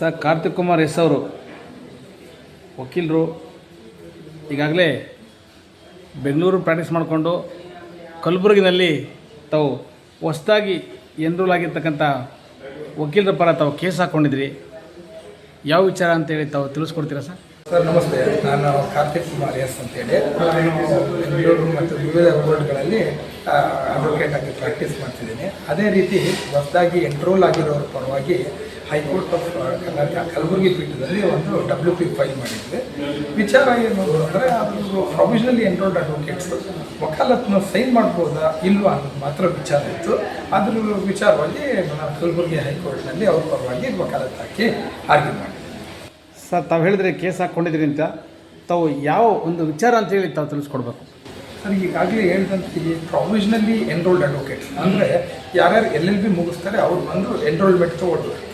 Sir Karthik Kumar S ಅವರು ವಕೀಲರು ಈಗಾಗಲೇ ಬೆಂಗಳೂರು ಪ್ರಾಕ್ಟೀಸ್ ಮಾಡಿಕೊಂಡು ಕಲಬುರಗಿನಲ್ಲಿ ತಾವು ಹೊಸದಾಗಿ ಎನ್ರೋಲ್ ಆಗಿರ್ತಕ್ಕಂಥ ವಕೀಲರ ಪರ ತಾವು ಕೇಸ್ ಹಾಕ್ಕೊಂಡಿದ್ರಿ. ಯಾವ ವಿಚಾರ ಅಂತೇಳಿ ತಾವು ತಿಳಿಸ್ಕೊಡ್ತೀರಾ ಸರ್? ಸರ್ ನಮಸ್ತೆ, ನಾನು ಕಾರ್ತಿಕ್ ಕುಮಾರ್ ಎಸ್ ಅಂತೇಳಿ ಬೆಂಗಳೂರು ಮತ್ತು ವಿವಿಧ ಕೋರ್ಟ್ಗಳಲ್ಲಿ ಅಡ್ವೊಕೇಟ್ ಆಗಿ ಪ್ರಾಕ್ಟೀಸ್ ಮಾಡ್ತಿದ್ದೀನಿ. ಅದೇ ರೀತಿ ಹೊಸದಾಗಿ ಎನ್ರೋಲ್ ಆಗಿರೋರ ಪರವಾಗಿ ಹೈಕೋರ್ಟ್ ಆಫ್ ಕರ್ನಾಟಕ ಕಲಬುರಗಿ ಪೀಠದಲ್ಲಿ ಒಂದು WP ಫೈಲ್ ಮಾಡಿದ್ವಿ. ವಿಚಾರ ಏನು ಅಂದರೆ ಅದು ಪ್ರೊವಿಷನಲಿ ಎನ್ರೋಲ್ಡ್ ಅಡ್ವೊಕೇಟ್ಸ್ ವಕಾಲತ್ನ ಸೈನ್ ಮಾಡ್ಬೋದಾ ಇಲ್ವಾ ಅನ್ನೋದು ಮಾತ್ರ ವಿಚಾರ ಇತ್ತು. ಅದ್ರ ವಿಚಾರವಾಗಿ ನಾನು ಕಲಬುರಗಿ ಹೈಕೋರ್ಟ್ನಲ್ಲಿ ಅವ್ರ ಪರವಾಗಿ ವಕಾಲತ್ ಹಾಕಿ ಆರ್ಗ್ಯೂ ಮಾಡಿದ್ವಿ. ಸರ್ ತಾವು ಹೇಳಿದ್ರೆ ಕೇಸ್ ಹಾಕ್ಕೊಂಡಿದ್ರಿ ಅಂತ, ತಾವು ಯಾವ ಒಂದು ವಿಚಾರ ಅಂತೇಳಿ ತಾವು ತಿಳಿಸ್ಕೊಡ್ಬೇಕು ಸರ್. ಈಗಾಗಲೇ ಹೇಳಿದಂತೆ ಈ ಪ್ರೊವಿಷನಲಿ ಎನ್ರೋಲ್ಡ್ ಅಡ್ವೊಕೇಟ್ಸ್ ಅಂದರೆ ಯಾರ್ಯಾರು LLB ಮುಗಿಸ್ತಾರೆ ಅವ್ರು ಬಂದು ಎನ್ರೋಲ್ಮೆಂಟ್ ತೊಗೊಳ್ಬೇಕು.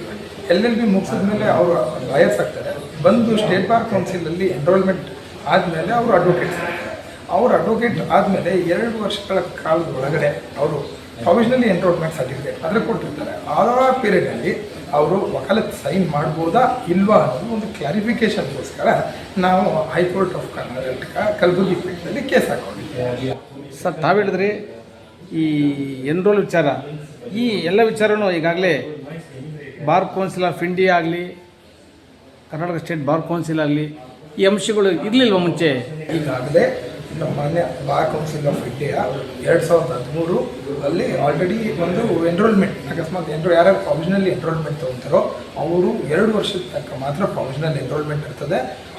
LLB ಮುಗಿಸಿದ ಮೇಲೆ ಅವರು ಲಾಯರ್ಸ್ ಆಗ್ತಾರೆ. ಬಂದು ಸ್ಟೇಟ್ ಬಾರ್ ಕೌನ್ಸಿಲಲ್ಲಿ ಎನ್ರೋಲ್ಮೆಂಟ್ ಆದಮೇಲೆ ಅವರು ಅಡ್ವೊಕೇಟ್ಸ್ ಆಗ್ತಾರೆ. ಅವರು ಅಡ್ವೊಕೇಟ್ ಆದಮೇಲೆ 2 ವರ್ಷಗಳ ಕಾಲದ ಒಳಗಡೆ ಅವರು ಪ್ರೊವಿಷನಲಿ ಎನ್ರೋಲ್ಮೆಂಟ್ ಸರ್ಟಿಫಿಕೇಟ್ ಅದರ ಕೊಟ್ಟಿರ್ತಾರೆ. ಆ ಪೀರಿಯಡಲ್ಲಿ ಅವರು ವಕಾಲತ್ ಸೈನ್ ಮಾಡ್ಬೋದಾ ಇಲ್ವಾ ಅನ್ನೋದು ಒಂದು ಕ್ಲಾರಿಫಿಕೇಷನ್ಗೋಸ್ಕರ ನಾವು ಹೈಕೋರ್ಟ್ ಆಫ್ ಕರ್ನಾಟಕ ಕಲಬುರಗಿ ಪೀಠದಲ್ಲಿ ಕೇಸ್ ಹಾಕ್ಕೊಂಡಿದ್ದೀವಿ. ಸರ್ ತಾವು ಹೇಳಿದ್ರಿ ಈ ಎನ್ರೋಲ್ ವಿಚಾರ, ಈ ಎಲ್ಲ ವಿಚಾರನೂ ಈಗಾಗಲೇ ಬಾರ್ ಕೌನ್ಸಿಲ್ ಆಫ್ ಇಂಡಿಯಾ ಆಗಲಿ, ಕರ್ನಾಟಕ ಸ್ಟೇಟ್ ಬಾರ್ ಕೌನ್ಸಿಲ್ ಆಗಲಿ, ಈ ಅಂಶಗಳು ಇರಲಿಲ್ವ ಮುಂಚೆ? ಈಗಾಗಲೇ ನಮ್ಮ ಮಾನ್ಯ ಬಾರ್ ಕೌನ್ಸಿಲ್ ಆಫ್ ಇಂಡಿಯಾ 2013 ಅಲ್ಲಿ ಆಲ್ರೆಡಿ ಒಂದು ಎನ್ರೋಲ್ಮೆಂಟ್ ಅಕಸ್ಮಾತ್ ಯಾರ್ಯಾರು ಪ್ರೊವಿಷನಲಿ ಎನ್ರೋಲ್ಮೆಂಟ್ ತೊಗೊತಾರೋ ಅವರು 2 ವರ್ಷದ ತನಕ ಮಾತ್ರ ಪ್ರೊವಿಷನಲ್ ಎನ್ರೋಲ್ಮೆಂಟ್ ಇರ್ತದೆ.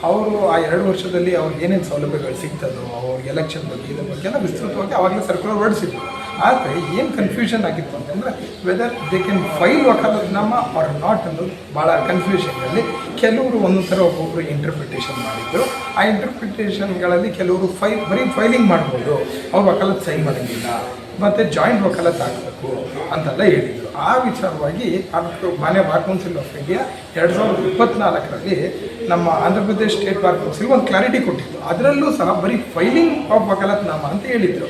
ಅವರು ಆ 2 ವರ್ಷದಲ್ಲಿ ಅವ್ರಿಗೆ ಏನೇನು ಸೌಲಭ್ಯಗಳು ಸಿಗ್ತದೋ ಅವ್ರಿಗೆ ಎಲೆಕ್ಷನ್ ಬಗ್ಗೆ ಇದ್ರ ಬಗ್ಗೆ ಎಲ್ಲ ವಿಸ್ತೃತವಾಗಿ ಆವಾಗಲೇ ಸರ್ಕ್ಯುಲರ್ ಹೊರಡಿಸಿದ್ರು. ಆದರೆ ಏನು ಕನ್ಫ್ಯೂಷನ್ ಆಗಿತ್ತು ಅಂತಂದರೆ whether they can file vakalatnama or not ಅನ್ನೋದು ಭಾಳ ಕನ್ಫ್ಯೂಷನ್ನಲ್ಲಿ ಕೆಲವರು ಒಂದೊಂದು ಥರ ಒಬ್ಬೊಬ್ಬರು ಇಂಟರ್ಪ್ರಿಟೇಷನ್ ಮಾಡಿದ್ರು. ಆ ಇಂಟರ್ಪ್ರಿಟೇಷನ್ಗಳಲ್ಲಿ ಕೆಲವರು ಬರೀ ಫೈಲಿಂಗ್ ಮಾಡ್ಬೋದು, ಅವ್ರು ವಕಾಲತ್ ಸೈನ್ ಮಾಡೋಂಗಿಲ್ಲ, ಮತ್ತು ಜಾಯಿಂಟ್ ವಕಾಲತ್ ಹಾಕಬೇಕು ಅಂತೆಲ್ಲ ಹೇಳಿದರು. ಆ ವಿಚಾರವಾಗಿ ಮಾನ್ಯ ಬಾರ್ ಕೌನ್ಸಿಲ್ ಆಫ್ ಇಂಡಿಯಾ 2024ರಲ್ಲಿ ನಮ್ಮ Andhra Pradesh state bar council ಒಂದು ಕ್ಲಾರಿಟಿ ಕೊಟ್ಟಿತ್ತು. ಅದರಲ್ಲೂ ಸಹ ಬರೀ ಫೈಲಿಂಗ್ ಆಫ್ ವಕಾಲತ್ನಾಮ ಅಂತ ಹೇಳಿದರು.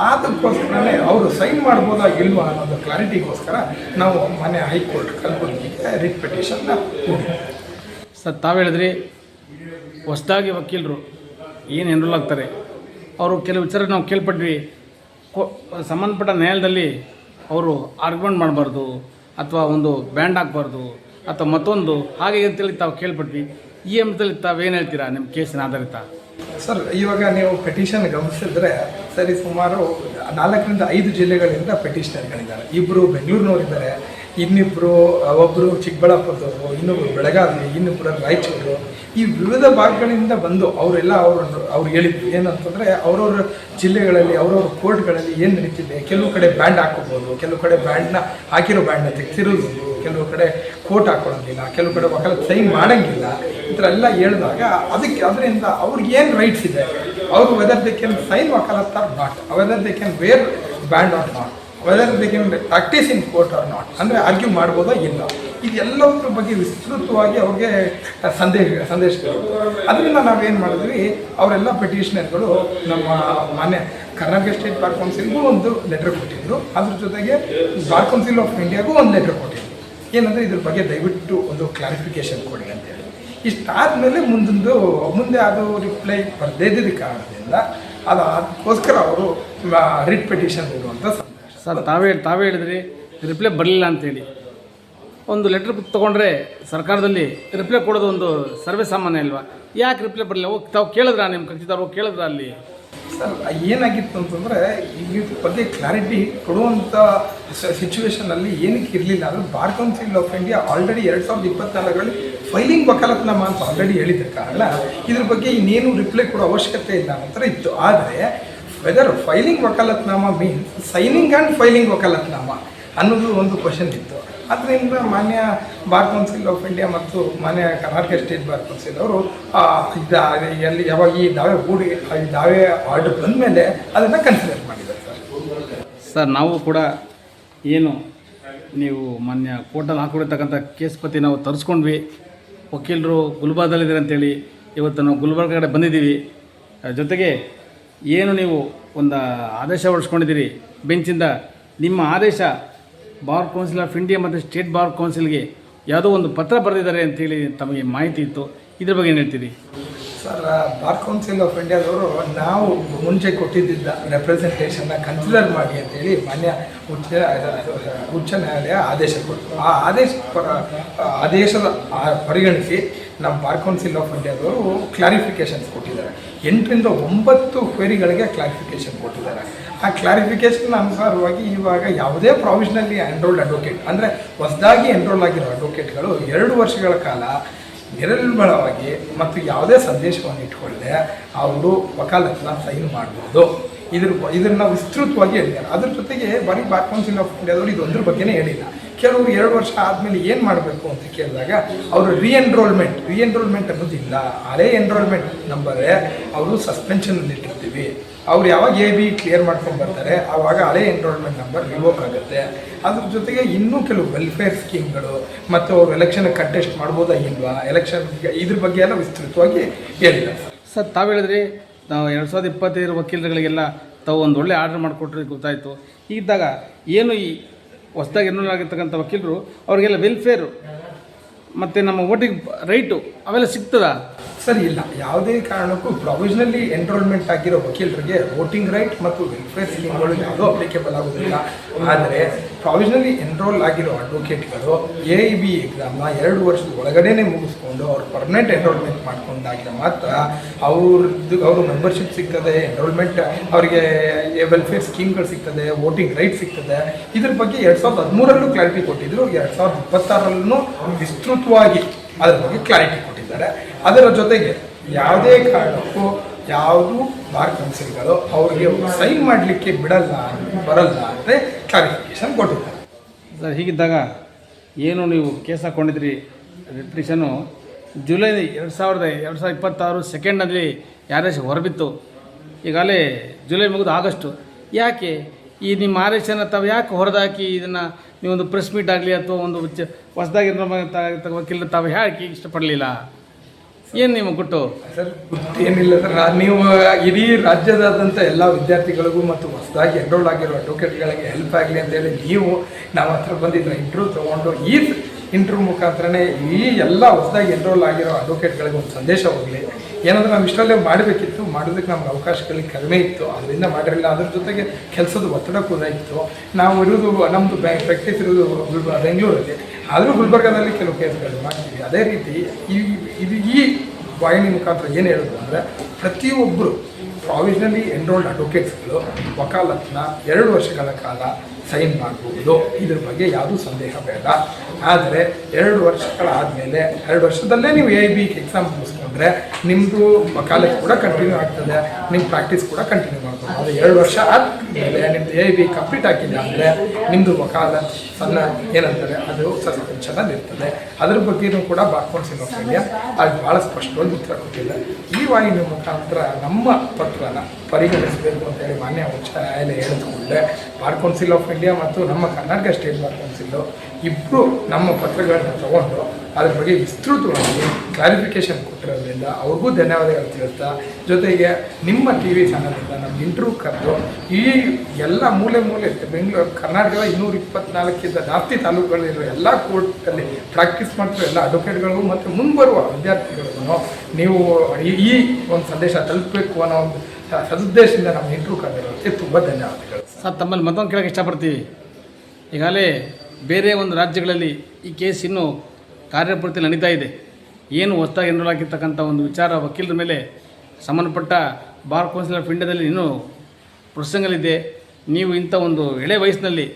ಅದಕ್ಕೋಸ್ಕರನೇ ಅವರು ಸೈನ್ ಮಾಡ್ಬೋದಾ ಇಲ್ವಾ ಅನ್ನೋದು ಕ್ಲಾರಿಟಿಗೋಸ್ಕರ ನಾವು ಮಾನ್ಯ ಹೈಕೋರ್ಟ್ ಕಲಬುರಗಿಗೆ ರಿಟ್ ಪಿಟಿಷನ್ನ ಕೊಟ್ಟಿದ್ದೀವಿ. ಸರ್ ತಾವು ಹೇಳಿದ್ರಿ ಹೊಸದಾಗಿ ವಕೀಲರು ಏನು ಎನ್ರೋಲ್ ಆಗ್ತಾರೆ ಅವರು ಕೆಲವು ವಿಚಾರ ನಾವು ಕೇಳ್ಪಟ್ವಿ, ಸಂಬಂಧಪಟ್ಟ ನ್ಯಾಯಾಲಯದಲ್ಲಿ ಅವರು ಆರ್ಗ್ಯುಮೆಂಟ್ ಮಾಡಬಾರ್ದು ಅಥವಾ ಒಂದು ಬ್ಯಾಂಡ್ ಹಾಕಬಾರ್ದು ಅಥವಾ ಮತ್ತೊಂದು ಹಾಗೆ ಅಂತೇಳಿ ತಾವು ಕೇಳ್ಪಟ್ವಿ. ಈ ಅಂಶದಲ್ಲಿ ತಾವೇನು ಹೇಳ್ತೀರಾ ನಿಮ್ಮ ಕೇಸಿನ ಆಧಾರಿತ? ಸರ್, ಇವಾಗ ನೀವು ಪೆಟಿಷನ್ ಗಮನಿಸಿದ್ರೆ ಸರಿ ಸುಮಾರು 4ರಿಂದ 5 ಜಿಲ್ಲೆಗಳಿಂದ ಪೆಟಿಷನರ್ಗಳಿದ್ದಾರೆ. 2 ಬೆಂಗಳೂರಿನವರಿದ್ದಾರೆ, ಒಬ್ಬರು ಚಿಕ್ಕಬಳ್ಳಾಪುರದವರು, ಇನ್ನೊಬ್ಬರು ಬೆಳಗಾವಿ, ಇನ್ನೊಬ್ಬರು ರಾಯಚೂರು. ಈ ವಿವಿಧ ಭಾಗಗಳಿಂದ ಬಂದು ಅವರೆಲ್ಲ ಅವ್ರು ಹೇಳಿದ್ರು ಏನಂತಂದರೆ ಅವ್ರವ್ರ ಜಿಲ್ಲೆಗಳಲ್ಲಿ ಅವ್ರವ್ರ ಕೋರ್ಟ್ಗಳಲ್ಲಿ ಏನು ನಡೀತಿದೆ, ಕೆಲವು ಕಡೆ ಬ್ಯಾಂಡ್ ಹಾಕೋಬೋದು, ಕೆಲವು ಕಡೆ ಬ್ಯಾಂಡ್ನ ಹಾಕಿರೋ ಬ್ಯಾಂಡ್ನ ತೆಗೆಸಿರೋದು, ಕೆಲವು ಕಡೆ ಕೋರ್ಟ್ ಹಾಕೊಳ್ಳೋಂಗಿಲ್ಲ, ಕೆಲವು ಕಡೆ ವಕಾಲತ್ ಸೈನ್ ಮಾಡೋಂಗಿಲ್ಲ, ಈ ಥರ ಎಲ್ಲ ಹೇಳಿದಾಗ ಅದರಿಂದ ಅವ್ರಿಗೆ ಏನು ರೈಟ್ಸ್ ಇದೆ, ಅವರು whether they can sign vakalat or not, whether they can wear band or not, whether they can practise in court or not, ಅಂದರೆ ಆರ್ಗ್ಯೂ ಮಾಡ್ಬೋದಾ ಇಲ್ಲ, ಇದೆಲ್ಲದ್ರ ಬಗ್ಗೆ ವಿಸ್ತೃತವಾಗಿ ಅವ್ರಿಗೆ ಸಂದೇಶಗಳು. ಅದರಿಂದ ನಾವೇನು ಮಾಡಿದ್ವಿ, ಅವರೆಲ್ಲ ಪೆಟಿಷನರ್ಗಳು ನಮ್ಮ ಮಾನ್ಯ ಕರ್ನಾಟಕ ಸ್ಟೇಟ್ ಬಾರ್ ಕೌನ್ಸಿಲ್ಗೂ ಒಂದು ಲೆಟರ್ ಕೊಟ್ಟಿದ್ರು, ಅದ್ರ ಜೊತೆಗೆ ಬಾರ್ ಕೌನ್ಸಿಲ್ ಆಫ್ ಇಂಡಿಯಾಗೂ ಒಂದು ಲೆಟರ್ ಕೊಟ್ಟಿದ್ರು. ಏನಂದರೆ ಇದ್ರ ಬಗ್ಗೆ ದಯವಿಟ್ಟು ಒಂದು ಕ್ಲಾರಿಫಿಕೇಷನ್ ಕೊಡಿ ಅಂತೇಳಿ. ಇಷ್ಟಾದಮೇಲೆ ಮುಂದೆ ಅದು ರಿಪ್ಲೈ ಬರದೇ ಇದ್ದ ಕಾರಣದಿಂದ ಅದಕ್ಕೋಸ್ಕರ ಅವರು ರಿಟ್ ಪೆಟಿಷನ್ ಕೊಡುವಂಥ ಸರ್ ತಾವೇ ಹೇಳಿದ್ರಿ ರಿಪ್ಲೈ ಬರಲಿಲ್ಲ ಅಂತೇಳಿ. ಒಂದು ಲೆಟ್ರ್ ತೊಗೊಂಡ್ರೆ ಸರ್ಕಾರದಲ್ಲಿ ರಿಪ್ಲೈ ಕೊಡೋದು ಒಂದು ಸರ್ವೇ ಸಾಮಾನ್ಯ ಅಲ್ವಾ? ಯಾಕೆ ರಿಪ್ಲೈ ಬರಲಿಲ್ಲ? ತಾವು ಕೇಳಿದ್ರಾ, ನಿಮ್ಮ ಕಕ್ಷಿದಾರರು ಕೇಳಿದ್ರಾ ಅಲ್ಲಿ? ಸರ್, ಏನಾಗಿತ್ತು ಅಂತಂದರೆ ಈ ಬಗ್ಗೆ ಕ್ಲಾರಿಟಿ ಕೊಡುವಂಥ ಸಿಚುವೇಷನಲ್ಲಿ ಏನಕ್ಕೆ ಇರಲಿಲ್ಲ ಅಂದರೆ bar council of India already 2024ರಲ್ಲಿ ಫೈಲಿಂಗ್ ವಕಾಲತ್ನಾಮ ಅಂತ ಆಲ್ರೆಡಿ ಹೇಳಿದ ಕಾರಣ ಇದ್ರ ಬಗ್ಗೆ ಇನ್ನೇನು ರಿಪ್ಲೈ ಕೊಡೋ ಅವಶ್ಯಕತೆ ಇಲ್ಲ ಅಂತ ಇತ್ತು. ಆದರೆ whether filing vakalatnama means signing and filing vakalatnama ಅನ್ನೋದು ಒಂದು ಕ್ವಶನ್ ಇತ್ತು. ಅದರಿಂದ ಮಾನ್ಯ ಬಾರ್ ಕೌನ್ಸಿಲ್ ಆಫ್ ಇಂಡಿಯಾ ಮತ್ತು ಮಾನ್ಯ ಕರ್ನಾಟಕ ಸ್ಟೇಟ್ ಬಾರ್ ಕೌನ್ಸಿಲ್ ಅವರು ಎಲ್ಲಿ ಯಾವಾಗ ಈ ದಾವೆ ಆರ್ಡರ್ ಬಂದ ಮೇಲೆ ಅದನ್ನು ಕನ್ಸಿಡರ್ ಮಾಡಿದ್ದಾರೆ. ಸರ್ ನಾವು ಕೂಡ ಏನು ನೀವು ಮಾನ್ಯ ಕೋರ್ಟಲ್ಲಿ ಹಾಕೊಂಡಿರ್ತಕ್ಕಂಥ ಕೇಸ್ ಪತಿ ನಾವು ತರಿಸ್ಕೊಂಡ್ವಿ. ವಕೀಲರು ಗುಲ್ಬರ್ಗದಲ್ಲಿದ್ದಾರೆ ಅಂತೇಳಿ ಇವತ್ತು ನಾವು ಗುಲ್ಬರ್ಗ ಕಡೆ ಬಂದಿದ್ದೀವಿ. ಜೊತೆಗೆ ಏನು ನೀವು ಒಂದು ಆದೇಶ ಹೊರಡಿಸ್ಕೊಂಡಿದ್ದೀರಿ ಬೆಂಚಿಂದ, ನಿಮ್ಮ ಆದೇಶ ಬಾರ್ ಕೌನ್ಸಿಲ್ ಆಫ್ ಇಂಡಿಯಾ ಮತ್ತು ಸ್ಟೇಟ್ ಬಾರ್ ಕೌನ್ಸಿಲ್ಗೆ ಯಾವುದೋ ಒಂದು ಪತ್ರ ಬರೆದಿದ್ದಾರೆ ಅಂತೇಳಿ ತಮಗೆ ಮಾಹಿತಿ ಇತ್ತು. ಇದ್ರ ಬಗ್ಗೆ ಏನು ಹೇಳ್ತೀರಿ? ಸರ್, ಬಾರ್ ಕೌನ್ಸಿಲ್ ಆಫ್ ಇಂಡಿಯಾದವರು ನಾವು ಮುಂಚೆ ಕೊಟ್ಟಿದ್ದ ರೆಪ್ರೆಸೆಂಟೇಷನ್ನ ಕನ್ಸಿಡರ್ ಮಾಡಿ ಅಂತೇಳಿ ಮಾನ್ಯ ಉಚ್ಚ ನ್ಯಾಯಾಲಯ ಆದೇಶ ಕೊಟ್ಟು ಆ ಆದೇಶದ ಪರಿಗಣಿಸಿ ನಮ್ಮ ಬಾರ್ ಕೌನ್ಸಿಲ್ ಆಫ್ ಇಂಡಿಯಾದವರು ಕ್ಲಾರಿಫಿಕೇಷನ್ಸ್ ಕೊಟ್ಟಿದ್ದಾರೆ. 8 ರಿಂದ 9 ಕ್ವೆರಿಗಳಿಗೆ ಕ್ಲಾರಿಫಿಕೇಷನ್ ಕೊಟ್ಟಿದ್ದಾರೆ. ಆ ಕ್ಲಾರಿಫಿಕೇಷನ್ ಅನುಸಾರವಾಗಿ ಇವಾಗ ಯಾವುದೇ ಪ್ರಾವಿಷನಲಿ ಎನ್ರೋಲ್ಡ್ ಅಡ್ವೊಕೇಟ್ ಅಂದರೆ ಹೊಸದಾಗಿ ಎನ್ರೋಲ್ ಆಗಿರೋ ಅಡ್ವೊಕೇಟ್ಗಳು 2 ವರ್ಷಗಳ ಕಾಲ ನಿರರ್ಗಳವಾಗಿ ಮತ್ತು ಯಾವುದೇ ಸಂದೇಶವನ್ನು ಇಟ್ಕೊಳ್ಳದೆ ಅವರು ವಕಾಲತನ ಸೈನ್ ಮಾಡ್ಬೋದು. ಇದನ್ನು ವಿಸ್ತೃತವಾಗಿ ಹೇಳಿದ್ದಾರೆ. ಅದ್ರ ಜೊತೆಗೆ ಬರೀ ಬಾರ್ ಕೌನ್ಸಿಲ್ ಆಫ್ ಇಂಡಿಯಾದವರು ಇದೊಂದ್ರ ಬಗ್ಗೆನೇ ಹೇಳಿಲ್ಲ. ಕೆಲವರು 2 ವರ್ಷ ಆದಮೇಲೆ ಏನು ಮಾಡಬೇಕು ಅಂತ ಕೇಳಿದಾಗ ಅವರು ರೀಎನ್ರೋಲ್ಮೆಂಟ್ ಅನ್ನೋದಿಲ್ಲ. ಹಳೇ ಎನ್ರೋಲ್ಮೆಂಟ್ ನಂಬರೇ ಅವರು ಸಸ್ಪೆನ್ಷನಲ್ಲಿ ಇಟ್ಟಿರ್ತೀವಿ. ಅವ್ರು ಯಾವಾಗ AB ಕ್ಲಿಯರ್ ಮಾಡ್ಕೊಂಡು ಬರ್ತಾರೆ ಆವಾಗ ಹಳೆ ಎನ್ರೋಲ್ಮೆಂಟ್ ನಂಬರ್ ರಿವೋಕ್ ಆಗುತ್ತೆ. ಅದ್ರ ಜೊತೆಗೆ ಇನ್ನೂ ಕೆಲವು ವೆಲ್ಫೇರ್ ಸ್ಕೀಮ್ಗಳು ಮತ್ತು ಅವ್ರು ಎಲೆಕ್ಷನ್ ಕಂಟೆಸ್ಟ್ ಮಾಡ್ಬೋದಾ ಇಲ್ವಾ, ಎಲೆಕ್ಷನ್ ಇದ್ರ ಬಗ್ಗೆ ಎಲ್ಲ ವಿಸ್ತೃತವಾಗಿ ಹೇಳಿಲ್ಲ. ಸರ್, ತಾವು ಹೇಳಿದ್ರಿ ನಾವು 2025 ವಕೀಲರುಗಳಿಗೆಲ್ಲ ತಾವು ಒಂದು ಒಳ್ಳೆ ಆರ್ಡರ್ ಮಾಡಿಕೊಟ್ರೆ ಗೊತ್ತಾಯಿತು. ಇದ್ದಾಗ ಏನು ಈ ಹೊಸದಾಗಿ ಎನ್ರೋಲ್ ಆಗಿರ್ತಕ್ಕಂಥ ವಕೀಲರು ಅವರಿಗೆಲ್ಲ ವೆಲ್ಫೇರು ಮತ್ತು ನಮ್ಮ ವೋಟಿಂಗ್ ರೈಟು ಅವೆಲ್ಲ ಸಿಗ್ತದಾ? ಸರಿ, ಇಲ್ಲ. ಯಾವುದೇ ಕಾರಣಕ್ಕೂ ಪ್ರಾವಿಷನಲಿ ಎನ್ರೋಲ್ಮೆಂಟ್ ಆಗಿರೋ ವಕೀಲರಿಗೆ ವೋಟಿಂಗ್ ರೈಟ್ ಮತ್ತು ವೆಲ್ಫೇರ್ ಸ್ಕೀಮ್ಗಳು ಯಾವುದೂ ಅಪ್ಲಿಕೇಬಲ್ ಆಗೋದಿಲ್ಲ. ಆದರೆ ಪ್ರಾವಿಷನಲಿ ಎನ್ರೋಲ್ ಆಗಿರೋ ಅಡ್ವೊಕೇಟ್ಗಳು AIB ಎಕ್ಸಾಮ್ನ 2 ವರ್ಷದ ಒಳಗಡೆನೇ ಮುಗಿಸ್ಕೊಂಡು ಅವ್ರು ಪರ್ಮನೆಂಟ್ ಎನ್ರೋಲ್ಮೆಂಟ್ ಮಾಡ್ಕೊಂಡಾಗ ಮಾತ್ರ ಅವರು ಮೆಂಬರ್ಶಿಪ್ ಸಿಗ್ತದೆ, ಎನ್ರೋಲ್ಮೆಂಟ್ ಅವರಿಗೆ ವೆಲ್ಫೇರ್ ಸ್ಕೀಮ್ಗಳು ಸಿಗ್ತದೆ, ವೋಟಿಂಗ್ ರೈಟ್ ಸಿಗ್ತದೆ. ಇದ್ರ ಬಗ್ಗೆ 2013ರಲ್ಲೂ ಕ್ಲಾರಿಟಿ ಕೊಟ್ಟಿದ್ರು. 2026ರಲ್ಲೂ ವಿಸ್ತೃತವಾಗಿ ಅದ್ರ ಬಗ್ಗೆ ಕ್ಲಾರಿಟಿ ಕೊಟ್ಟಿದ್ದಾರೆ. ಅದರ ಜೊತೆಗೆ ಯಾವುದೇ ಕಾರಣಕ್ಕೂ ಯಾವುದು ಬಾರ್ ಕೌನ್ಸಿಲ್ಗಳು ಅವ್ರಿಗೆ ಸೈನ್ ಮಾಡಲಿಕ್ಕೆ ಬರಲ್ಲ ಅಂತ ಕ್ಲಾರಿಫಿಕೇಶನ್ ಕೊಟ್ಟಿದ್ದಾರೆ. ಸರ್, ಹೀಗಿದ್ದಾಗ ಏನು ನೀವು ಕೇಸ್ ಹಾಕ್ಕೊಂಡಿದ್ರಿ ಪಿಟಿಷನ್ನು ಜುಲೈ 2026 ಸೆಕೆಂಡಲ್ಲಿ RS ಹೊರಬಿತ್ತು. ಈಗಾಗಲೇ ಜುಲೈ ಮುಗಿದು ಆಗಸ್ಟು. ಯಾಕೆ ಈ ನಿಮ್ಮ RSನ ತಾವು ಯಾಕೆ ಹೊರದಾಕಿ ಇದನ್ನು ನೀವೊಂದು ಪ್ರೆಸ್ ಮೀಟ್ ಆಗಲಿ ಅಥವಾ ಒಂದು ಹೊಸದಾಗಿ ವಕೀಲರು ತಾವು ಯಾಕೆ ಇಷ್ಟಪಡಲಿಲ್ಲ? ಏನು ನೀವು ಕೊಟ್ಟು? ಸರ್, ಏನಿಲ್ಲ ಸರ್, ನೀವು ಇಡೀ ರಾಜ್ಯದಾದ್ಯಂತ ಎಲ್ಲ ವಿದ್ಯಾರ್ಥಿಗಳಿಗೂ ಮತ್ತು ಹೊಸದಾಗಿ ಎನ್ರೋಲ್ ಆಗಿರೋ ಅಡ್ವೊಕೇಟ್ಗಳಿಗೆ ಹೆಲ್ಪ್ ಆಗಲಿ ಅಂತೇಳಿ ನೀವು ನಮ್ಮ ಹತ್ರ ಬಂದಿದ್ದ ಇಂಟರ್ವ್ಯೂ ತೊಗೊಂಡು ಈ ಇಂಟರ್ವ್ಯೂ ಮುಖಾಂತರನೇ ಈ ಎಲ್ಲ ಹೊಸದಾಗಿ ಎನ್ರೋಲ್ ಆಗಿರೋ ಅಡ್ವೊಕೇಟ್ಗಳಿಗೆ ಒಂದು ಸಂದೇಶ ಹೋಗಲಿ. ಏನಂದ್ರೆ ನಾವು ಇಷ್ಟರಲ್ಲೇ ಮಾಡಬೇಕಿತ್ತು, ಮಾಡೋದಕ್ಕೆ ನಮ್ಗೆ ಅವಕಾಶಗಳಿಗೆ ಕಡಿಮೆ ಇತ್ತು, ಅದರಿಂದ ಮಾಡಿರಲಿಲ್ಲ. ಅದ್ರ ಜೊತೆಗೆ ಕೆಲಸದ ಒತ್ತಡ ಕೂಡ ಇತ್ತು. ನಾವು ಇರೋದು ನಮ್ಮದು ಪ್ರಾಕ್ಟೀಸ್ ಇರೋದು ಬೆಂಗಳೂರಲ್ಲಿ, ಆದರೂ ಗುಲ್ಬರ್ಗಾದಲ್ಲಿ ಕೆಲವು ಕೇಸ್ಗಳು ಮಾಡ್ತೀವಿ. ಅದೇ ರೀತಿ ಈ ವಾಹಿನಿ ಮುಖಾಂತರ ಏನು ಹೇಳೋದು ಅಂದರೆ ಪ್ರತಿಯೊಬ್ಬರು ಪ್ರಾವಿಷನಲಿ ಎನ್ರೋಲ್ಡ್ ಅಡ್ವೊಕೇಟ್ಸ್ಗಳು ವಕಾಲತ್ನ 2 ವರ್ಷಗಳ ಕಾಲ ಸೈನ್ ಮಾಡ್ಬೋದು. ಇದ್ರ ಬಗ್ಗೆ ಯಾವುದೂ ಸಂದೇಹ ಬೇಡ. ಆದರೆ 2 ವರ್ಷಗಳಾದಮೇಲೆ 2 ವರ್ಷದಲ್ಲೇ ನೀವು AIB ಎಕ್ಸಾಮ್ ಮುಗಿಸ್ಕೊಂಡ್ರೆ ನಿಮ್ಮದು ವಕಾಲತ್ ಕೂಡ ಕಂಟಿನ್ಯೂ ಆಗ್ತದೆ, ನಿಮ್ಮ ಪ್ರಾಕ್ಟೀಸ್ ಕೂಡ ಕಂಟಿನ್ಯೂ ಮಾಡ್ಬೋದು. ಅದು 2 ವರ್ಷ ಆದಮೇಲೆ ನಿಮ್ಮದು AIB ಕಂಪ್ಲೀಟ್ ಆಗಿಲ್ಲ ಅಂದರೆ ನಿಮ್ಮದು ವಕಾಲತ್ ಸಣ್ಣ ಏನಂತಾರೆ ಅದು ಸಸ್ಪೆನ್ಷನಲ್ಲಿ ಇರ್ತದೆ. ಅದ್ರ ಬಗ್ಗೆಯೂ ಕೂಡ ಬಾರ್ ಕೌನ್ಸಿಲ್ ಆಫ್ ಇಂಡಿಯಾ ಅದು ಭಾಳ ಸ್ಪಷ್ಟವಾಗಿ ಉತ್ತರ ಕೊಟ್ಟಿದೆ. ಈ ವಾಹಿನಿ ಮುಖಾಂತರ ನಮ್ಮ ಪತ್ರನ ಪರಿಗಣಿಸಬೇಕು ಅಂತೇಳಿ ಮಾನ್ಯ ಉಚ್ಚ ನ್ಯಾಯಾಲಯ ಹೇಳಿದುಕೊಂಡೆ ಬಾರ್ ಕೌನ್ಸಿಲ್ ಆಫ್ ಇಂಡಿಯಾ ಮತ್ತು ನಮ್ಮ ಕರ್ನಾಟಕ ಸ್ಟೇಟ್ ಬಾರ್ ಕೌನ್ಸಿಲು ಇಬ್ಬರು ನಮ್ಮ ಪತ್ರಗಳನ್ನ ತಗೊಂಡು ಅದ್ರ ಬಗ್ಗೆ ವಿಸ್ತೃತವಾಗಿ ಕ್ಲಾರಿಫಿಕೇಷನ್ ಕೊಟ್ಟಿರೋದ್ರಿಂದ ಅವ್ರಿಗೂ ಧನ್ಯವಾದಗಳು ತಿಳಿಸ್ತಾ, ಜೊತೆಗೆ ನಿಮ್ಮ TV ಚಾನಲಿಂದ ನಮ್ಮ ಇಂಟರ್ವ್ಯೂ ಕರೆದು ಈ ಎಲ್ಲ ಮೂಲೆ ಬೆಂಗಳೂರು ಕರ್ನಾಟಕದ 224ಕ್ಕಿಂತ ಜಾಸ್ತಿ ತಾಲೂಕುಗಳಿರೋ ಎಲ್ಲ ಕೋರ್ಟಲ್ಲಿ ಪ್ರಾಕ್ಟೀಸ್ ಮಾಡ್ತಿರೋ ಎಲ್ಲ ಅಡ್ವೊಕೇಟ್ಗಳಿಗೂ ಮತ್ತು ಮುಂಬರುವ ವಿದ್ಯಾರ್ಥಿಗಳಿಗೂ ನೀವು ಈ ಒಂದು ಸಂದೇಶ ತಲುಪಬೇಕು ಅನ್ನೋ ಒಂದು ಸದುದ್ದೇಶದಿಂದ ನಮ್ಮ ಇಂಟರ್ವ್ಯೂ ಕರೆದಿರೋದಕ್ಕೆ ತುಂಬ ಧನ್ಯವಾದಗಳು. ಸರ್, ತಮ್ಮಲ್ಲಿ ಮತ್ತೊಂದು ಕೇಳೋಕ್ಕೆ ಇಷ್ಟಪಡ್ತೀವಿ. ಈಗಾಗಲೇ ಬೇರೆ ಒಂದು ರಾಜ್ಯಗಳಲ್ಲಿ ಈ ಕೇಸ್ ಇನ್ನೂ ಕಾರ್ಯಪ್ರತಿ ನಡೀತಾ ಇದೆ. ಏನು ಹೊಸದಾಗಿ ಎನ್ರೋಲ್ ಆಗಿರ್ತಕ್ಕಂಥ ಒಂದು ವಿಚಾರ ವಕೀಲರ ಮೇಲೆ ಸಂಬಂಧಪಟ್ಟ ಬಾರ್ ಕೌನ್ಸಿಲ್ ಆಫ್ ಇಂಡಿಯಾದಲ್ಲಿ ಇನ್ನೂ ಪ್ರಸಂಗಲಿದೆ. ನೀವು ಇಂಥ ಒಂದು ಎಳೆ ವಯಸ್ಸಿನಲ್ಲಿ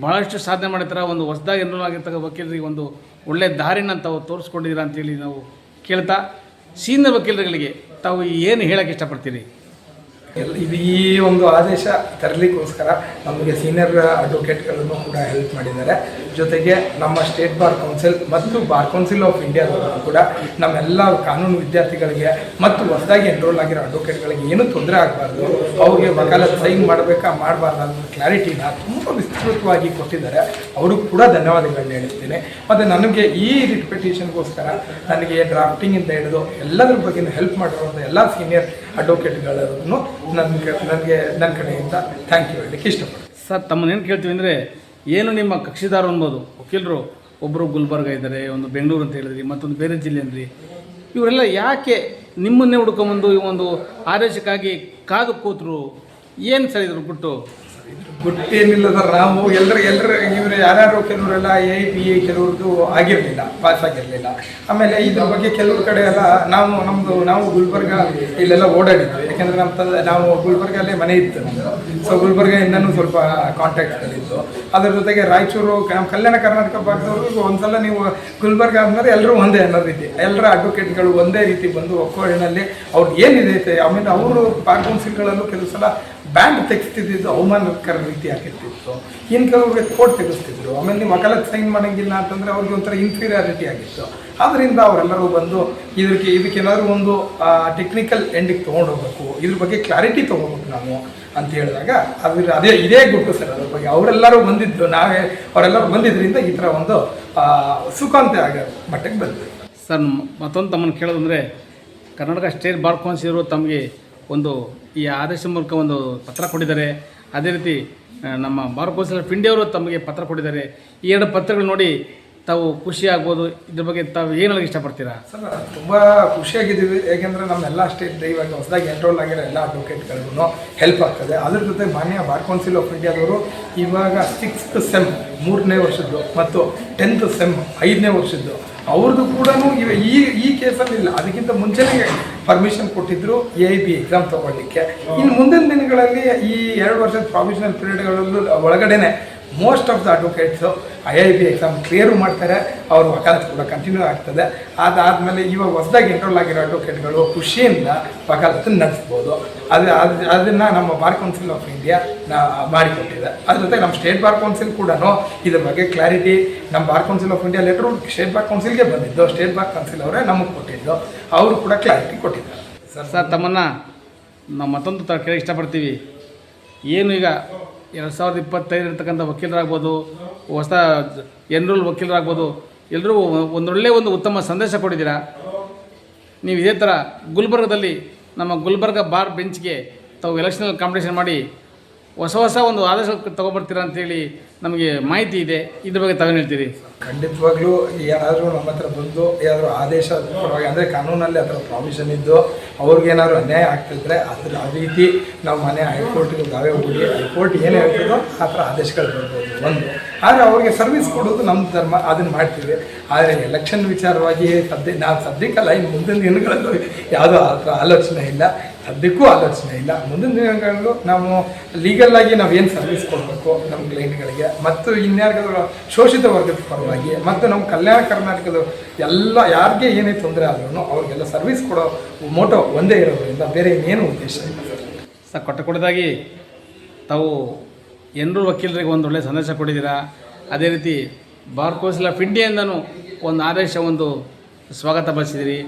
ಭಾಳಷ್ಟು ಸಾಧನೆ ಮಾಡಿರ್ತಾರೆ. ಒಂದು ಹೊಸದಾಗಿ ಎನ್ರೋಲ್ ಆಗಿರ್ತಕ್ಕ ವಕೀಲರಿಗೆ ಒಂದು ಒಳ್ಳೆಯ ದಾರಿನ ತಾವು ತೋರಿಸ್ಕೊಂಡಿದ್ದೀರಾ ಅಂತೇಳಿ ನಾವು ಕೇಳ್ತಾ, ಸೀನಿಯರ್ ವಕೀಲರುಗಳಿಗೆ ತಾವು ಏನು ಹೇಳೋಕ್ಕೆ ಇಷ್ಟಪಡ್ತೀರಿ? ಇದು ಈ ಒಂದು ಆದೇಶ ತರಲಿಕ್ಕೋಸ್ಕರ ನಮಗೆ ಸೀನಿಯರ್ ಅಡ್ವೊಕೇಟ್ಗಳನ್ನು ಕೂಡ ಹೆಲ್ಪ್ ಮಾಡಿದ್ದಾರೆ. ಜೊತೆಗೆ ನಮ್ಮ ಸ್ಟೇಟ್ ಬಾರ್ ಕೌನ್ಸಿಲ್ ಮತ್ತು ಬಾರ್ ಕೌನ್ಸಿಲ್ ಆಫ್ ಇಂಡಿಯಾದವರು ಕೂಡ ನಮ್ಮೆಲ್ಲ ಕಾನೂನು ವಿದ್ಯಾರ್ಥಿಗಳಿಗೆ ಮತ್ತು ಹೊಸದಾಗಿ ಎನ್ರೋಲ್ ಆಗಿರೋ ಅಡ್ವೊಕೇಟ್ಗಳಿಗೆ ಏನೂ ತೊಂದರೆ ಆಗಬಾರ್ದು, ಅವ್ರಿಗೆ ವಕಾಲತ್ ಸೈನ್ ಮಾಡಬೇಕಾ ಮಾಡಬಾರ್ದು ಅನ್ನೋ ಕ್ಲಾರಿಟಿನ ತುಂಬ ವಿಸ್ತೃತವಾಗಿ ಕೊಟ್ಟಿದ್ದಾರೆ. ಅವ್ರಿಗೂ ಕೂಡ ಧನ್ಯವಾದಗಳನ್ನ ಹೇಳ್ತೀನಿ. ಮತ್ತು ನನಗೆ ಈ ರಿಟ್ ಪಿಟಿಷನ್ಗೋಸ್ಕರ ನನಗೆ ಡ್ರಾಫ್ಟಿಂಗಿಂದ ಹಿಡಿದು ಎಲ್ಲದ್ರ ಬಗ್ಗೆ ಹೆಲ್ಪ್ ಮಾಡಿರುವಂಥ ಎಲ್ಲ ಸೀನಿಯರ್ ಅಡ್ವೊಕೇಟ್ಗಳನ್ನು ನನ್ನ ಕಡೆಯಿಂದ ಥ್ಯಾಂಕ್ ಯು ಹೇಳಲಿಕ್ಕೆ ಇಷ್ಟಪಡ್ತೀನಿ. ಸರ್, ತಮ್ಮನ್ನೇನು ಕೇಳ್ತೀವಿ ಅಂದರೆ ಏನು ನಿಮ್ಮ ಕಕ್ಷಿದಾರರು ಅನ್ಬೋದು ವಕೀಲರು ಒಬ್ಬರು ಗುಲ್ಬರ್ಗ ಇದ್ದಾರೆ, ಒಂದು ಬೆಂಗಳೂರು ಅಂತ ಹೇಳಿದ್ರಿ, ಮತ್ತೊಂದು ಬೇರೆ ಜಿಲ್ಲೆ ಅಂದ್ರಿ. ಇವರೆಲ್ಲ ಯಾಕೆ ನಿಮ್ಮನ್ನೇ ಹುಡ್ಕೊಂಬಂದು ಈ ಒಂದು ಆದೇಶಕ್ಕಾಗಿ ಕಾದು ಕೂತರು? ಏನು ಸರ್ ಇದ್ರ ಬಿಟ್ಟು? ಗುಟ್ಟೇನಿಲ್ಲ ಸರ್, ನಾವು ಎಲ್ಲರೂ ಇವರು ಯಾರ್ಯಾರು ಕೆಲವರೆಲ್ಲ AIPA ಕೆಲವ್ರದ್ದು ಆಗಿರಲಿಲ್ಲ, ಪಾಸ್ ಆಗಿರಲಿಲ್ಲ. ಆಮೇಲೆ ಇದ್ರ ಬಗ್ಗೆ ಕೆಲವ್ರ ಕಡೆ ಎಲ್ಲ ನಾವು ಗುಲ್ಬರ್ಗ ಇಲ್ಲೆಲ್ಲ ಓಡಾಡಿದ್ವಿ. ಯಾಕೆಂದರೆ ನಾವು ಗುಲ್ಬರ್ಗಲ್ಲೇ ಮನೆ ಇತ್ತು ನಮ್ಮದು. ಸೊ ಗುಲ್ಬರ್ಗದಿಂದನೂ ಸ್ವಲ್ಪ ಕಾಂಟ್ಯಾಕ್ಟ್ಗಳಿತ್ತು. ಅದರ ಜೊತೆಗೆ ರಾಯಚೂರು, ನಮ್ಮ ಕಲ್ಯಾಣ ಕರ್ನಾಟಕ ಭಾಗದವ್ರಿಗೂ ಒಂದ್ಸಲ ನೀವು ಗುಲ್ಬರ್ಗ ಅಂದ್ಮೇಲೆ ಎಲ್ಲರೂ ಒಂದೇ ಅನ್ನೋ ರೀತಿ, ಎಲ್ಲರ ಅಡ್ವೊಕೇಟ್ಗಳು ಒಂದೇ ರೀತಿ ಬಂದು ಒಕ್ಕೋಳಿನಲ್ಲಿ ಅವ್ರು ಏನಿದೆ. ಆಮೇಲೆ ಅವರು ಬಾರ್ ಕೌನ್ಸಿಲ್ಗಳಲ್ಲೂ ಕೆಲವು ಸಲ ಬ್ಯಾಂಡ್ ತೆಗೆಸ್ತಿದ್ದು ಅವಮಾನಕರ ರೀತಿ ಆಗಿರ್ತಿತ್ತು. ಇನ್ನು ಕೆಲವ್ರಿಗೆ ಕೋರ್ಟ್ ತೆಗೆಸ್ತಿದ್ರು. ಆಮೇಲೆ ನೀವು ವಕಾಲತ್ ಸೈನ್ ಮಾಡೋಂಗಿಲ್ಲ ಅಂತಂದರೆ ಅವ್ರಿಗೆ ಒಂಥರ ಇನ್ಫೀರಿಯಾರಿಟಿ ಆಗಿತ್ತು. ಆದ್ದರಿಂದ ಅವರೆಲ್ಲರೂ ಬಂದು ಇದಕ್ಕೇನಾದರೂ ಒಂದು ಟೆಕ್ನಿಕಲ್ ಎಂಡಿಗೆ ತೊಗೊಂಡೋಗ್ಬೇಕು, ಇದ್ರ ಬಗ್ಗೆ ಕ್ಲಾರಿಟಿ ತೊಗೋಬೇಕು ನಾವು ಅಂತ ಹೇಳಿದಾಗ ಇದೇ ಗುಟ್ಟು ಸರ್. ಅದ್ರ ಬಗ್ಗೆ ಅವರೆಲ್ಲರೂ ಬಂದಿದ್ದು, ಅವರೆಲ್ಲರೂ ಬಂದಿದ್ದರಿಂದ ಈ ಥರ ಒಂದು ಸುಖಾಂತ ಆಗೋ ಮಟ್ಟಕ್ಕೆ ಬಂದ್ವಿ ಸರ್. ಮತ್ತೊಂದು ತಮ್ಮನ್ನು ಕೇಳೋದಂದರೆ, ಕರ್ನಾಟಕ ಸ್ಟೇಟ್ ಬಾರ್ ಕೌನ್ಸಿಲರು ತಮಗೆ ಒಂದು ಈ ಆದೇಶ ಮೂಲಕ ಒಂದು ಪತ್ರ ಕೊಟ್ಟಿದ್ದಾರೆ. ಅದೇ ರೀತಿ ನಮ್ಮ ಬಾರ್ ಕೌನ್ಸಿಲ್ ಆಫ್ ಇಂಡಿಯಾವರು ತಮಗೆ ಪತ್ರ ಕೊಟ್ಟಿದ್ದಾರೆ. ಈ ಎರಡು ಪತ್ರಗಳು ನೋಡಿ ತಾವು ಖುಷಿ ಆಗ್ಬೋದು. ಇದ್ರ ಬಗ್ಗೆ ತಾವು ಏನು ಹೇಳಕ್ಕೆ ಇಷ್ಟಪಡ್ತೀರಾ? ಸರ್, ತುಂಬ ಖುಷಿಯಾಗಿದ್ದೀವಿ. ಏಕೆಂದರೆ ನಮ್ಮೆಲ್ಲ ಸ್ಟೇಟ್ ಇವಾಗ ಹೊಸದಾಗಿ ಎನ್ರೋಲ್ ಆಗಿರೋ ಎಲ್ಲ ಅಡ್ವೊಕೇಟ್ಗಳಿಗೂ ಹೆಲ್ಪ್ ಆಗ್ತದೆ. ಅದ್ರ ಜೊತೆ ಮಾನ್ಯ ಬಾರ್ ಕೌನ್ಸಿಲ್ ಆಫ್ ಇಂಡಿಯಾದವರು ಇವಾಗ 6th ಸೆಮ್ 3ನೇ ವರ್ಷದ್ದು ಮತ್ತು 10th ಸೆಮ್ 5ನೇ ವರ್ಷದ್ದು ಅವ್ರದ್ದು ಕೂಡ ಈ ಕೇಸಲ್ಲಿ ಇಲ್ಲ, ಅದಕ್ಕಿಂತ ಮುಂಚೆನೇ ಪರ್ಮಿಷನ್ ಕೊಟ್ಟಿದ್ದರು AIPA ಎಕ್ಸಾಮ್ ತೊಗೊಳ್ಳಿಕ್ಕೆ. ಇನ್ನು ಮುಂದಿನ ದಿನಗಳಲ್ಲಿ ಈ 2 ವರ್ಷದ ಪ್ರಾವಿಷನಲ್ ಪೀರಿಯಡ್ಗಳಲ್ಲೂ ಒಳಗಡೆನೆ most of the advocates IIPA exam clear ಮಾಡ್ತಾರೆ. ಅವ್ರ ವಕಾಲತ್ ಕೂಡ ಕಂಟಿನ್ಯೂ ಆಗ್ತದೆ. ಅದಾದಮೇಲೆ ಇವಾಗ ಹೊಸದಾಗಿ ಎನ್ರೋಲ್ ಆಗಿರೋ ಅಡ್ವೊಕೇಟ್ಗಳು ಖುಷಿಯಿಂದ ವಕಾಲತ್ತನ್ನು ನಡೆಸ್ಬೋದು. ಅದನ್ನು ನಮ್ಮ ಬಾರ್ ಕೌನ್ಸಿಲ್ ಆಫ್ ಇಂಡಿಯಾ ಮಾಡಿಕೊಟ್ಟಿದೆ. ಅದ್ರ ಜೊತೆ ನಮ್ಮ ಸ್ಟೇಟ್ ಬಾರ್ ಕೌನ್ಸಿಲ್ ಕೂಡ ಇದ್ರ ಬಗ್ಗೆ ಕ್ಲಾರಿಟಿ, ನಮ್ಮ bar council of India letter state bar ಕೌನ್ಸಿಲ್ಗೆ ಬಂದಿದ್ದು, ಸ್ಟೇಟ್ ಬಾರ್ ಕೌನ್ಸಿಲ್ ಅವರೇ ನಮಗೆ ಕೊಟ್ಟಿದ್ದು, ಅವರು ಕೂಡ ಕ್ಲಾರಿಟಿ ಕೊಟ್ಟಿದ್ದಾರೆ. ಸರ್ ತಮ್ಮನ್ನು ನಾವು ಮತ್ತೊಂದು ಕೇಳಕ್ಕೆ ಇಷ್ಟಪಡ್ತೀವಿ. ಏನು ಈಗ 2025 ಇರ್ತಕ್ಕಂಥ ವಕೀಲರಾಗ್ಬೋದು, ಹೊಸ ಎನ್ರೋಲ್ ವಕೀಲರಾಗ್ಬೋದು, ಎಲ್ಲರೂ ಒಂದೊಳ್ಳೆಯ ಒಂದು ಉತ್ತಮ ಸಂದೇಶ ಕೊಟ್ಟಿದ್ದೀರಾ. ನೀವು ಇದೇ ಥರ ಗುಲ್ಬರ್ಗದಲ್ಲಿ ನಮ್ಮ ಗುಲ್ಬರ್ಗ ಬಾರ್ ಬೆಂಚ್ಗೆ ತಾವು ಎಲೆಕ್ಷನಲ್ ಕಾಂಪಿಟೇಷನ್ ಮಾಡಿ ಹೊಸ ಒಂದು ಆದೇಶ ತೊಗೊಬರ್ತೀರಾ ಅಂತೇಳಿ ನಮಗೆ ಮಾಹಿತಿ ಇದೆ. ಇದ್ರ ಬಗ್ಗೆ ತಾವೇನು ಹೇಳ್ತೀರಿ? ಖಂಡಿತವಾಗ್ಲೂ ಯಾರಾದರೂ ನಮ್ಮ ಹತ್ರ ಬಂದು ಏನಾದರೂ ಆದೇಶ ಪರವಾಗಿ, ಅಂದರೆ ಕಾನೂನಲ್ಲಿ ಆ ಥರ ಪ್ರಾವಿಷನ್ ಇದ್ದು ಅವ್ರಿಗೇನಾದ್ರು ಅನ್ಯಾಯ ಆಗ್ತಿದ್ರೆ ಆ ರೀತಿ ನಾವು ಮನೆ ಹೈಕೋರ್ಟ್ಗೆ ದಾವೆ ಹೋಗಿ ಹೈಕೋರ್ಟ್ ಏನು ಹೇಳ್ತದೋ ಆ ಥರ ಆದೇಶಗಳು ಬರ್ಬೋದು ಒಂದು. ಆದರೆ ಅವ್ರಿಗೆ ಸರ್ವಿಸ್ ಕೊಡೋದು ನಮ್ಮ ಧರ್ಮ, ಅದನ್ನು ಮಾಡ್ತೀವಿ. ಆದರೆ ಎಲೆಕ್ಷನ್ ವಿಚಾರವಾಗಿ ಸದ್ಯಕ್ಕಲ್ಲ, ಇನ್ನು ಮುಂದಿನ ದಿನಗಳಲ್ಲೂ ಯಾವುದೋ ಆ ಥರ ಆಲೋಚನೆ ಇಲ್ಲ, ಸದ್ಯಕ್ಕೂ ಆಲೋಚನೆ ಇಲ್ಲ. ಮುಂದಿನ ದಿನಗಳಲ್ಲೂ ನಾವು ಲೀಗಲ್ಲಾಗಿ ನಾವೇನು ಸರ್ವಿಸ್ ಕೊಡಬೇಕು ನಮ್ಮ ಕ್ಲೈಂಟ್ಗಳಿಗೆ ಮತ್ತು ಇನ್ಯಾರಿಗಾದ್ರೂ ಶೋಷಿತ ವರ್ಗದ ಪರವಾಗಿ ಮತ್ತು ನಮ್ಮ ಕಲ್ಯಾಣ ಕರ್ನಾಟಕದ ಎಲ್ಲ ಯಾರಿಗೆ ಏನೇ ತೊಂದರೆ ಆದ್ರೂ ಅವ್ರಿಗೆಲ್ಲ ಸರ್ವಿಸ್ ಕೊಡೋ ಮೋಟೋ ಒಂದೇ ಇರೋದ್ರಿಂದ ಬೇರೆ ಇನ್ನೇನು ಉದ್ದೇಶ ಇಲ್ಲ ಸರ್. ಕೊಟ್ಟದಾಗಿ ತಾವು ಎನ್ರೋಲ್ ವಕೀಲರಿಗೆ ಒಂದು ಒಳ್ಳೆಯ ಸಂದೇಶ ಕೊಟ್ಟಿದ್ದೀರಾ. ಅದೇ ರೀತಿ ಬಾರ್ ಕೌನ್ಸಿಲ್ ಆಫ್ ಇಂಡಿಯಾದಿಂದನೂ ಒಂದು ಆದೇಶ ಒಂದು ಸ್ವಾಗತ ಬಯಸಿದಿರಿ.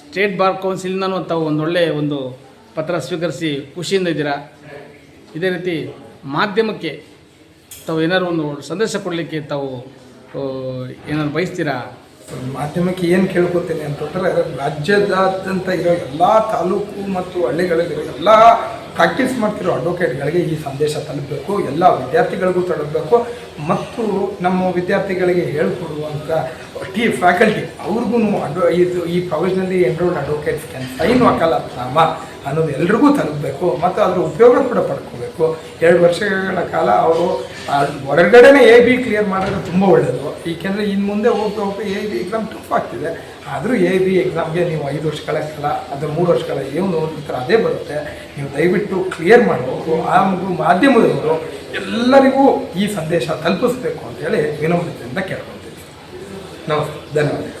ಸ್ಟೇಟ್ ಬಾರ್ ಕೌನ್ಸಿಲಿಂದನೂ ತಾವು ಒಂದೊಳ್ಳೆಯ ಒಂದು ಪತ್ರ ಸ್ವೀಕರಿಸಿ ಖುಷಿಯಿಂದ ಇದ್ದೀರಾ. ಇದೇ ರೀತಿ ಮಾಧ್ಯಮಕ್ಕೆ ತಾವು ಏನಾದ್ರು ಒಂದು ಸಂದೇಶ ಕೊಡಲಿಕ್ಕೆ ತಾವು ಏನಾದ್ರು ಬಯಸ್ತೀರಾ? ಮಾಧ್ಯಮಕ್ಕೆ ಏನು ಕೇಳ್ಕೊತೀನಿ ಅಂತಂದರೆ, ರಾಜ್ಯದಾದ್ಯಂತ ಇರೋ ಎಲ್ಲ ತಾಲೂಕು ಮತ್ತು ಹಳ್ಳಿಗಳಲ್ಲಿರೋ ಎಲ್ಲ ಪ್ರಾಕ್ಟೀಸ್ ಮಾಡ್ತಿರೋ ಅಡ್ವೊಕೇಟ್ಗಳಿಗೆ ಈ ಸಂದೇಶ ತಲುಪಬೇಕು, ಎಲ್ಲ ವಿದ್ಯಾರ್ಥಿಗಳಿಗೂ ತಲುಪಬೇಕು ಮತ್ತು ನಮ್ಮ ವಿದ್ಯಾರ್ಥಿಗಳಿಗೆ ಹೇಳ್ಕೊಡುವಂಥ ಫ್ಯಾಕಲ್ಟಿ ಅವ್ರಿಗೂ ಈ professionally enrolled advocates can sign vakalatnama ಅನ್ನೋದು ಎಲ್ರಿಗೂ ತಲುಪಬೇಕು ಮತ್ತು ಅದರ ಉಪಯೋಗ ಕೂಡ ಪಡ್ಕೋಬೇಕು. 2 ವರ್ಷಗಳ ಕಾಲ ಅವರು ಹೊರಗಡೆನೇ AIB ಕ್ಲಿಯರ್ ಮಾಡಿದ್ರೆ ತುಂಬ ಒಳ್ಳೆಯದು. ಏಕೆಂದರೆ ಇನ್ನು ಮುಂದೆ ಹೋಗ್ತಾ AIB ಎಕ್ಸಾಮ್ ಟಫ್ ಆಗ್ತಿದೆ. ಆದರೂ AIB ಎಕ್ಸಾಮ್ಗೆ ನೀವು 5 ವರ್ಷಗಳ ಕಾಲ ಅದು 3 ವರ್ಷಗಳ ಏನು ಓದಿರ್ತಾರೆ ಅದೇ ಬರುತ್ತೆ. ನೀವು ದಯವಿಟ್ಟು ಕ್ಲಿಯರ್ ಮಾಡಬೇಕು. ಆ ಮಾಧ್ಯಮದವರು ಎಲ್ಲರಿಗೂ ಈ ಸಂದೇಶ ತಲುಪಿಸ್ಬೇಕು ಅಂತೇಳಿ ವಿನಮ್ರತೆಯಿಂದ ಕೇಳ್ಕೊಳ್ತೀನಿ. ನಮಸ್ತೆ, ಧನ್ಯವಾದ.